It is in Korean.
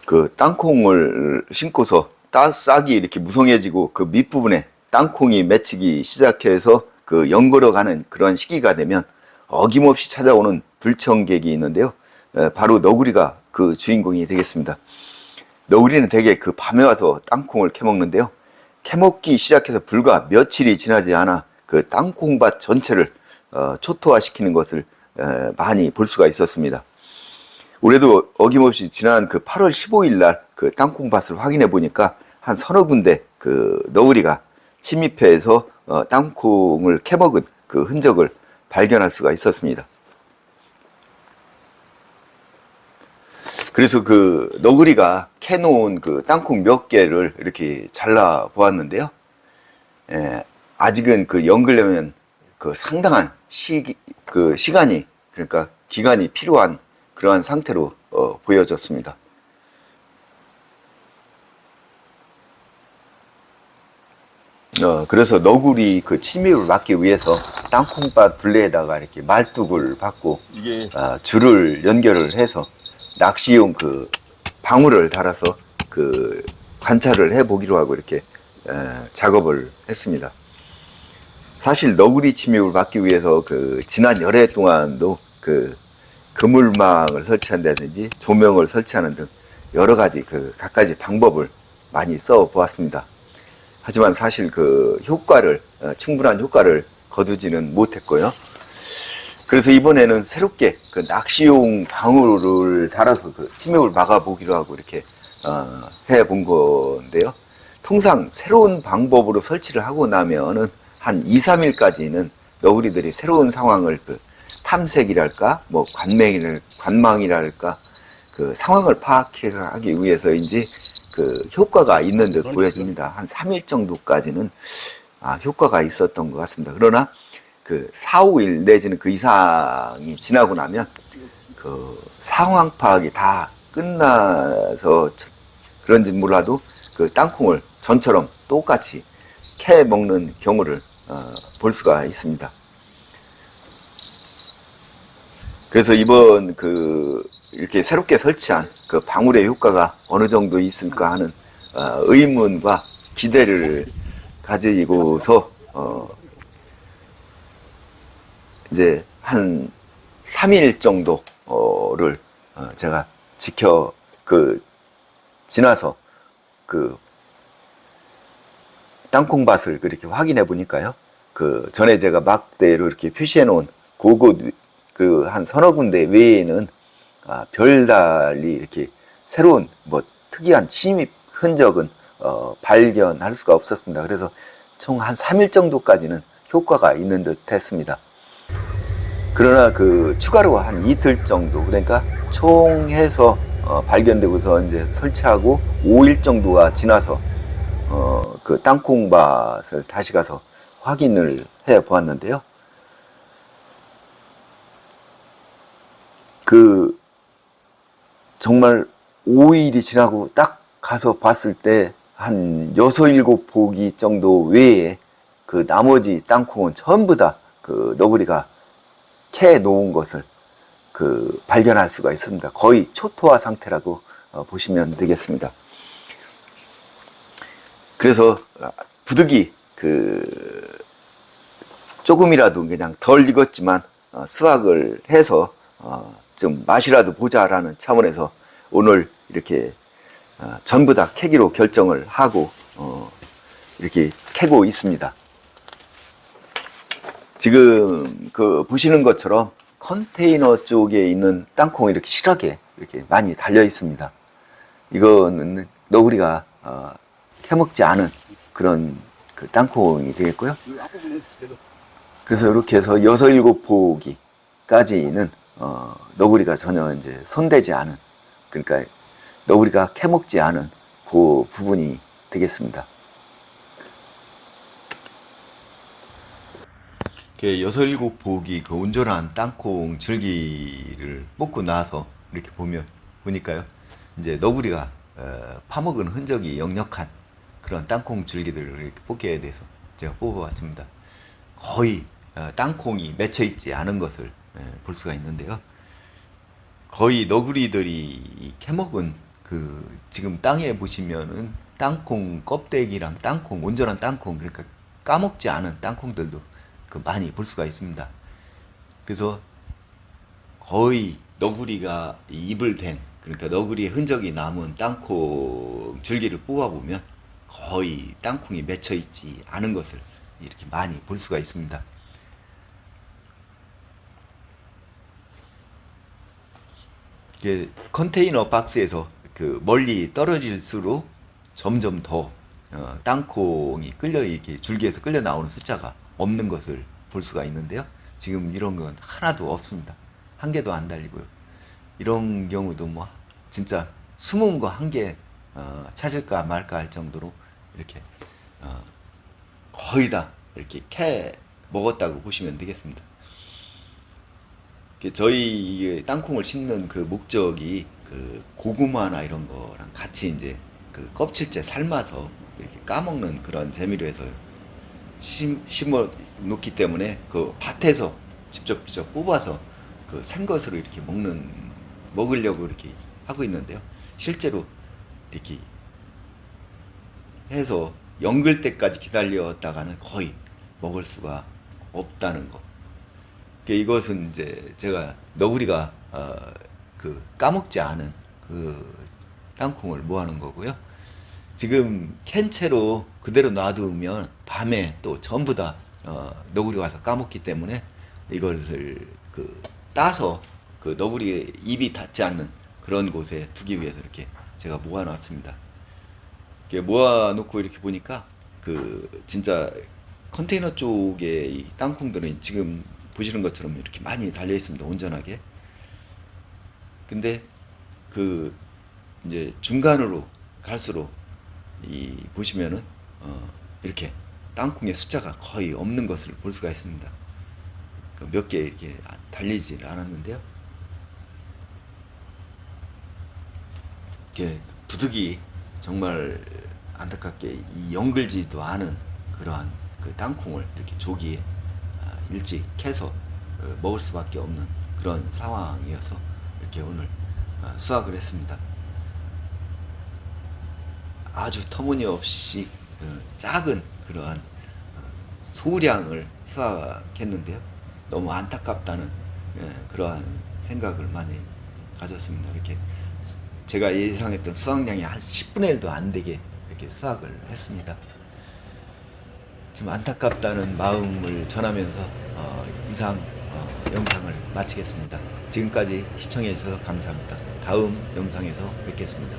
그 땅콩을 심고서 싹이 이렇게 무성해지고 그 밑부분에 땅콩이 맺히기 시작해서 그 연걸어가는 그런 시기가 되면 어김없이 찾아오는 불청객이 있는데요. 바로 너구리가 그 주인공이 되겠습니다. 너구리는 대개 그 밤에 와서 땅콩을 캐먹는데요. 캐먹기 시작해서 불과 며칠이 지나지 않아 그 땅콩밭 전체를 초토화시키는 것을 많이 볼 수가 있었습니다. 올해도 어김없이 지난 그 8월 15일 날 그 땅콩밭을 확인해 보니까 한 서너 군데 그 너구리가 침입해서 땅콩을 캐먹은 그 흔적을 발견할 수가 있었습니다. 그래서 그 너구리가 캐놓은 그 땅콩 몇 개를 이렇게 잘라 보았는데요. 아직은 그 연글려면 그 상당한 시간이, 그러니까 기간이 필요한 그러한 상태로 보여졌습니다. 그래서 너구리 그 침입을 막기 위해서 땅콩밭 둘레에다가 이렇게 말뚝을 박고 줄을 연결을 해서 낚시용 그 방울을 달아서 그 관찰을 해보기로 하고 이렇게 작업을 했습니다. 사실 너구리 침입을 막기 위해서 그 지난 열해 동안도 그 그물망을 설치한다든지 조명을 설치하는 등 여러 가지 그 갖가지 방법을 많이 써 보았습니다. 하지만 사실 그 충분한 효과를 거두지는 못했고요. 그래서 이번에는 새롭게 그 낚시용 방울을 달아서 그 침입을 막아보기로 하고 이렇게 해본 건데요. 통상 새로운 방법으로 설치를 하고 나면은 한 2, 3일까지는 너구리들이 새로운 상황을 그 탐색이랄까, 뭐 관망이랄까, 그 상황을 파악하기 위해서인지 그 효과가 있는 듯 보여집니다. 한 3일 정도까지는 효과가 있었던 것 같습니다. 그러나 그 4, 5일 내지는 그 이상이 지나고 나면 그 상황 파악이 다 끝나서 그런지 몰라도 그 땅콩을 전처럼 똑같이 캐 먹는 경우를 볼 수가 있습니다. 그래서 이번 이렇게 새롭게 설치한 그 방울의 효과가 어느 정도 있을까 하는 의문과 기대를 가지고서 이제 한 3일 정도를 제가 지나서 그 땅콩밭을 그렇게 확인해 보니까요. 그 전에 제가 막대로 이렇게 표시해 놓은 그 한 서너 군데 외에는 별달리 이렇게 새로운 뭐 특이한 침입 흔적은 발견할 수가 없었습니다. 그래서 총 한 3일 정도까지는 효과가 있는 듯 했습니다. 그러나 그 추가로 한 이틀 정도, 그러니까 총 해서 발견되고서 이제 설치하고 5일 정도가 지나서 그 땅콩밭을 다시 가서 확인을 해 보았는데요. 정말 5일이 지나고 딱 가서 봤을 때 한 6, 7포기 정도 외에 그 나머지 땅콩은 전부 다 그 너구리가 캐 놓은 것을 발견할 수가 있습니다. 거의 초토화 상태라고 보시면 되겠습니다. 그래서 부득이 조금이라도 그냥 덜 익었지만 수확을 해서 좀 맛이라도 보자라는 차원에서 오늘 이렇게 전부 다 캐기로 결정을 하고 이렇게 캐고 있습니다. 지금 보시는 것처럼 컨테이너 쪽에 있는 땅콩이 이렇게 실하게 이렇게 많이 달려 있습니다. 이거는 너구리가 캐먹지 않은 그런 그 땅콩이 되겠고요. 그래서 이렇게 해서 6, 7포기까지는 너구리가 전혀 이제 손대지 않은, 그러니까 너구리가 캐먹지 않은 그 부분이 되겠습니다. 이렇게 6, 7포기 그 온전한 땅콩 줄기를 뽑고 나서 이렇게 보니까요. 이제 너구리가 파먹은 흔적이 역력한 그런 땅콩 줄기들을 이렇게 뽑기에 대해서 제가 뽑아봤습니다. 거의 땅콩이 맺혀 있지 않은 것을 볼 수가 있는데요. 거의 너구리들이 캐먹은 지금 땅에 보시면은 땅콩 껍데기랑 땅콩, 온전한 땅콩, 그러니까 까먹지 않은 땅콩들도 많이 볼 수가 있습니다. 그래서 거의 너구리가 입을 댄, 그러니까 너구리의 흔적이 남은 땅콩 줄기를 뽑아보면 거의 땅콩이 맺혀 있지 않은 것을 이렇게 많이 볼 수가 있습니다. 컨테이너 박스에서 멀리 떨어질수록 점점 더 땅콩이 이렇게 줄기에서 끌려 나오는 숫자가 없는 것을 볼 수가 있는데요. 지금 이런 건 하나도 없습니다. 한 개도 안 달리고요. 이런 경우도 뭐 진짜 숨은 거 한 개 찾을까 말까 할 정도로 이렇게 거의 다 이렇게 캐 먹었다고 보시면 되겠습니다. 저희 땅콩을 심는 목적이 고구마나 이런 거랑 같이 이제 껍질째 삶아서 이렇게 까먹는 그런 재미로 해서 심어 놓기 때문에 밭에서 직접 뽑아서 생것으로 이렇게 먹으려고 이렇게 하고 있는데요. 실제로 이렇게 해서 연글 때까지 기다렸다가는 거의 먹을 수가 없다는 거. 이것은 이제 제가 너구리가 까먹지 않은 땅콩을 모아놓은 거고요. 지금 캔 채로 그대로 놔두면 밤에 또 전부 다 너구리 와서 까먹기 때문에 이것을 따서 너구리의 입이 닿지 않는 그런 곳에 두기 위해서 이렇게 제가 모아놨습니다. 이렇게 모아놓고 이렇게 보니까 진짜 컨테이너 쪽에 이 땅콩들은 지금 보시는 것처럼 이렇게 많이 달려 있습니다. 온전하게. 근데 이제 중간으로 갈수록 보시면은 이렇게 땅콩의 숫자가 거의 없는 것을 볼 수가 있습니다. 몇 개 이렇게 달리지 않았는데요. 이렇게 두둑이 정말 안타깝게 연글지도 않은 그러한 땅콩을 이렇게 조기에 일찍 캐서 먹을 수밖에 없는 그런 상황이어서 이렇게 오늘 수확을 했습니다. 아주 터무니없이 작은 그러한 소량을 수확했는데요. 너무 안타깝다는 그러한 생각을 많이 가졌습니다. 이렇게 제가 예상했던 수확량이 한 10분의 1도 안 되게 이렇게 수확을 했습니다. 지금 안타깝다는 마음을 전하면서 이상 영상을 마치겠습니다. 지금까지 시청해 주셔서 감사합니다. 다음 영상에서 뵙겠습니다.